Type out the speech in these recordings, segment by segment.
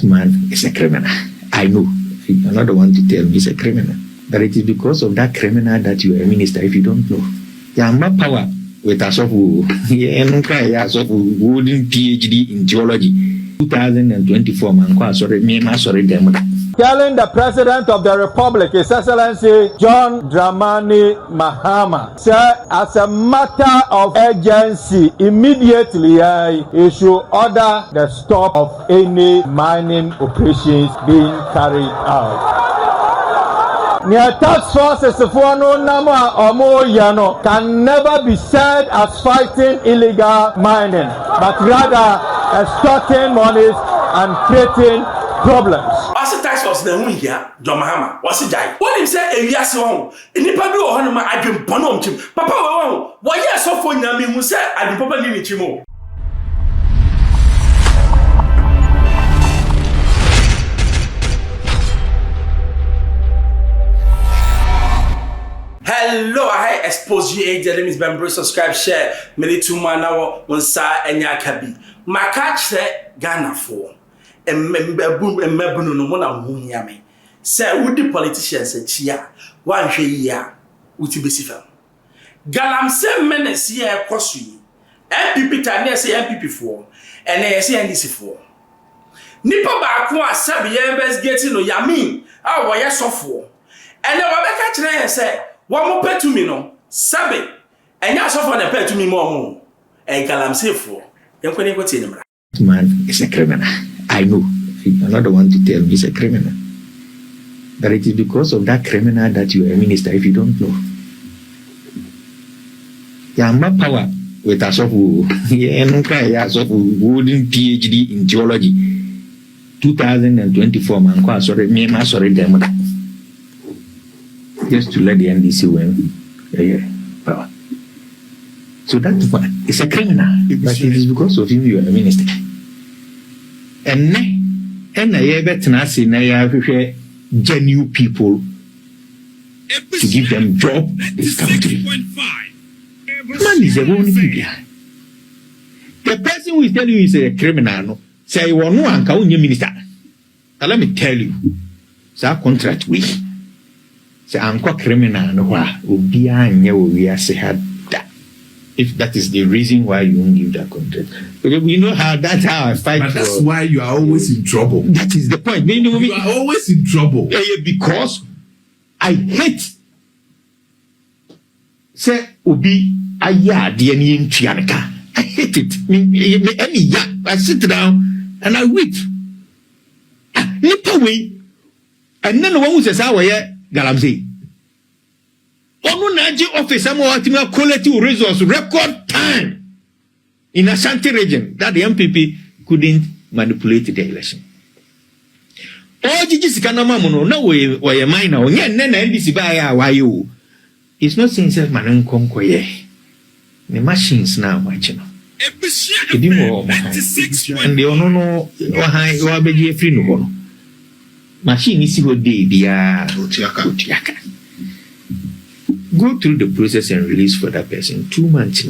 man is a criminal. I know. You're not the one to tell me he's a criminal. But it is because of that criminal that you are a minister if you don't know. You have more power with us of who wouldn't PhD in theology. 2024 man, sorry, them. Telling the President of the Republic, His Excellency John Dramani Mahama, sir, as a matter of urgency, immediately he should order the stop of any mining operations being carried out. Near tax forces for no nama or more yano can never be said as fighting illegal mining, but rather extorting monies and creating problems. As a tax force, the woman here, John Mahama, what's it die? What him say a year so in the public or Hanuma, I can bonom him. Papa, why you so for Yamin who said I do Papa Nini Chimo? Hello, I Xposed Yamin member, subscribe, share, many 2 man now on sa and Yakabi. My catch said Ghana for. Member no one on Yamin. Say, would the politicians say, Chia, 1 year, would you be civil? Galamseyers menace here across you. MPP Tanya say MPP 4, and they say NDC 4. Nipa Bakwa Sabi investigating no Yamin, our yes of 4. And then Rebecca Chan say, one more pay to me no, Sabi, and you suffer the pay to me more. And Galamseyers 4. You can go to him. Man is a criminal. I know. You're not the one to tell me he's a criminal. But it is because of that criminal that you are a minister if you don't know. You have more power with us of who wouldn't PhD in theology. 2024 man, sorry, them. Just to let the NDC win power. So that's why it's a criminal. But it is because of him you are a minister. And I better say now genuine people to give them job in this country. Man is a woman. The person who is telling you is a criminal. No, say you want no anka unye minister. And let me tell you, say contract we. Say anka criminal no wa obi anya we say had. If that is the reason why you won't give that contract. Because we know that's how I fight. But that's why you are always in trouble. That is the point. You are always in trouble. Because I hate. Say, Obi, I hate it. I sit down and I weep. Nip away. And then the one who says, how are you, Galamseyers? Office quality resource record time in Ashanti region that the MPP couldn't manipulate the election. All Gigi Kanamamono, no way, why a minor, NDC by why you. It's not saying self man conquer the machines now, my channel. And they don't know why you are being free no machine is what they are. Go through the process and release for that person 2 months.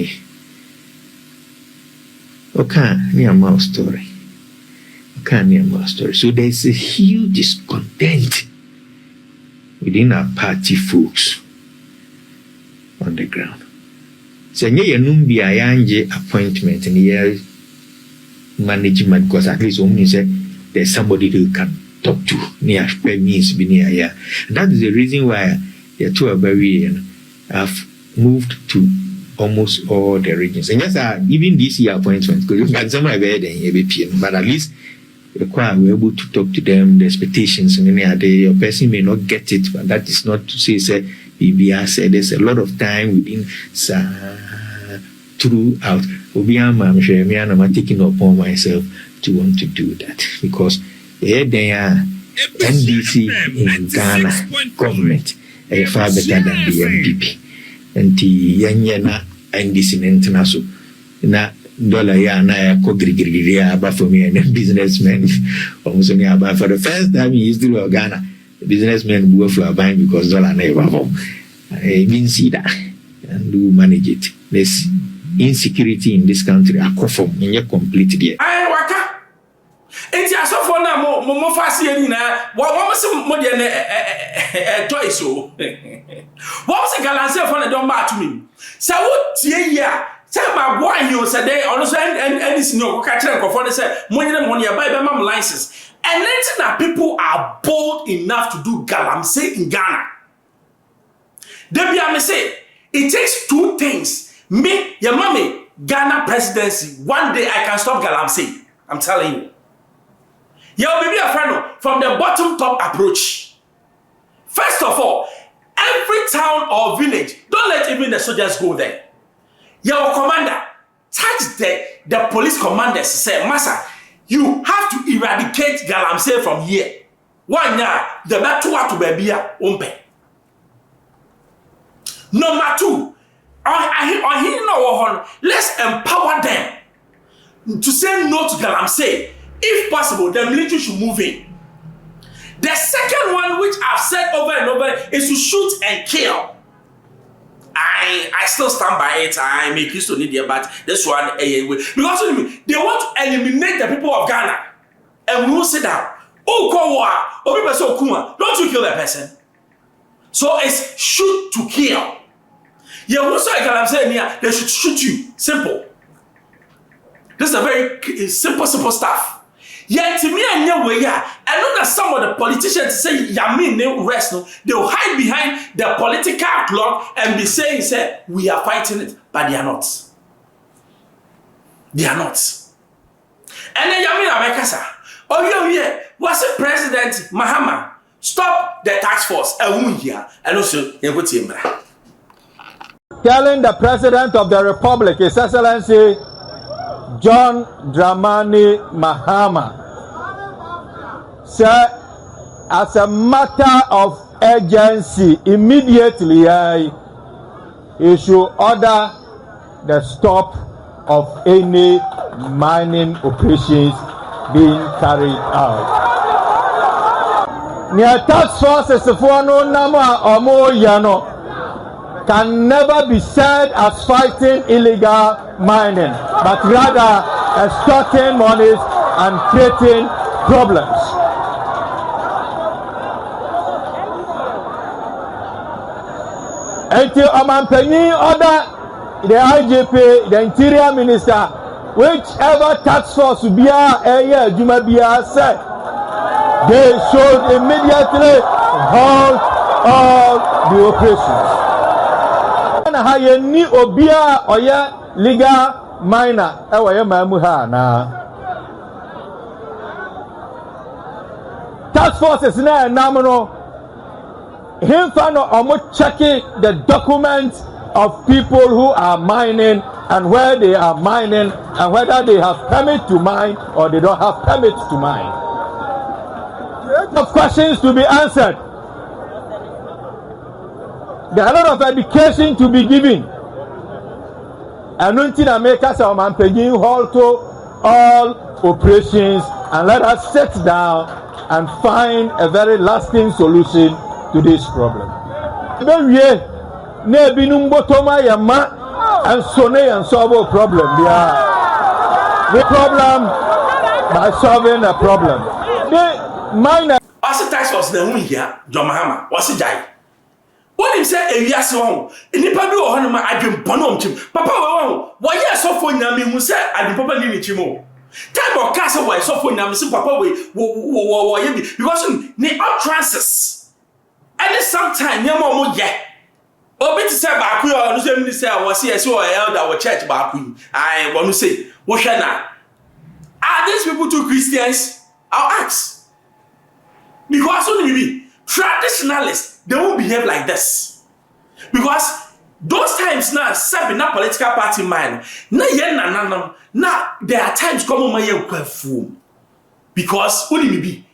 Okay, near my story. So there's a huge discontent within our party folks on the ground. So you numbi ayanje appointment and here management because at least only say there's somebody who can talk to near means be near here. And that is the reason why the two are very have moved to almost all the regions. And yes, even this year appointments, because you can somewhere bed and but at least we're able to talk to them, the expectations, and your person may not get it, but that is not to say BBR said there's a lot of time within throughout. I'm taking upon myself to want to do that because they are NDC in Ghana government far better than the MPP. And the Yanyana NDC international na dollar ya na kogrigiri about for me and businessmen almost only about for the first time in history of Ghana businessmen go for a bank because dollar never home. I mean see that and do manage it. There's insecurity in this country. I conform in your complete there. I waka. Enti asofo na mo what was some more than toys so? What was a Galamsey for the don't matter to me? So what yeah. Tell my boy you said they also and this no catch them for say money buy my license. And then that people are bold enough to do Galamsey in Ghana. Debbie say it takes two things. Me, your mommy, Ghana presidency. One day I can stop Galamsey. I'm telling you. Yo, baby, a friend from the bottom top approach. First of all, every town or village, don't let even the soldiers go there. Your commander, touch the police commanders, say, Massa, you have to eradicate Galamsey from here. One year, the battle to baby umpe. Number two, let's empower them to say no to Galamsey. If possible, the military should move in. The second one, which I've said over and over, is to shoot and kill. I still stand by it. I make use to need it, but this one, because they want to eliminate the people of Ghana, and we will sit down. Oh, people say, don't you kill that person? So it's shoot to kill. Yeah, what's like I'm saying here? They should shoot you. Simple. This is a very simple stuff. Yeah, to me, I know where I know that some of the politicians say Yamin they rest. They will hide behind the political clock and be saying, "Say we are fighting it," but they are not. They are not. And then Yamin Abekasa, oh yeah, was it President Mahama stop the task force? And also telling the President of the Republic, His Excellency John Dramani Mahama, sir, as a matter of urgency, immediately he should order the stop of any mining operations being carried out. Near task forces for no nama or more yano can never be said as fighting illegal mining, but rather extorting monies and creating problems. Until Omanpenyi order the IGP, the Interior Minister, whichever task force be said, they should immediately halt all the operations. Hayeni obia oya legal miner ewa mamuha na task forces na namono himfa no omo checking the documents of people who are mining and where they are mining and whether they have permit to mine or they don't have permit to mine. Of questions to be answered. There are a lot of education to be given. And until America say I'm paying halt to all operations and let us sit down and find a very lasting solution to this problem. And solve a problem. The problem by solving a problem. The minor. As a task force, the woman here, John Mahama, what's it die? What him say a yes wrong. In the public or Hanama, I've been bonom chim. Papa, why yes, so for Yami who said I've been Papa Chimo. Type of castle why so for Yami, Papa way, because they are trances. And sometime, Yamo, yeah. Obi to say Baku or no say I was here, so I held our church Baku. I want to say, what shall I? Are these people too Christians? I'll ask. Because only traditionalists, they won't behave like this. Because those times now, serving na political party man, na there are times come on my fool. Because what do you be?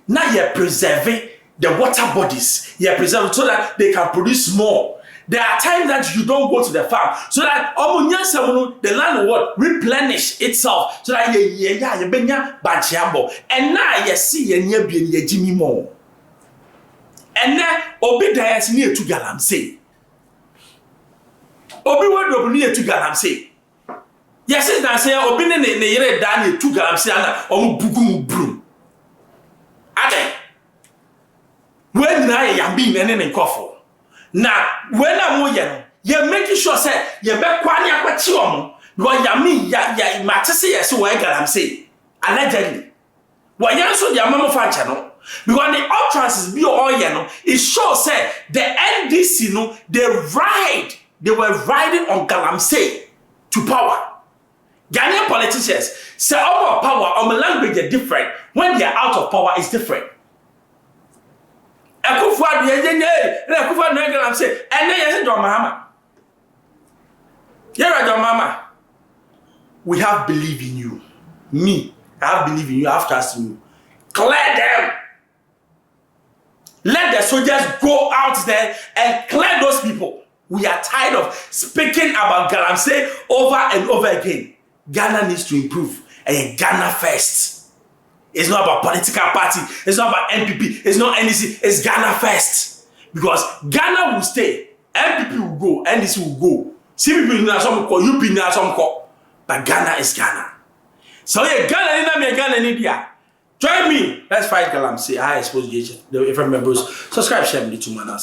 Now you're preserving the water bodies. You're preserving so that they can produce more. There are times that you don't go to the farm so that the land will replenish itself so that you and now you see you Jimmy more. And now Obi dies near to Galamsey. Obi went near to Galamsey. Yes, I say Obi ne Daniel to Galamsey and Bugu broom. Ade na Yamin and Kofo. Now, when I'm with you're making sure say you be kwani akwachi omo because Yamin ya matese yes we Galamsey allegedly. Why you so the amamo fancha no because the utterances be all no it shows say the NDC no they were riding on Galamsey to power. Ghanaian politicians say our power, our language are different. When they are out of power, it's different. Galamsey, and then yes, John Mahama. Here, John Mahama. We have belief in you. Me, I have belief in you. I have trust in you. Clear them. Let the soldiers go out there and clear those people. We are tired of speaking about Galamsey over and over again. Ghana needs to improve. And Ghana first. It's not about political party. It's not about NPP. It's not NDC. It's Ghana first. Because Ghana will stay. NPP will go. NDC will go. CPP will not some call. UP will some call. But Ghana is Ghana. So yeah, Ghana in India. Join me. Let's fight Galamsey. I expose the FM members. Subscribe, share me to minal.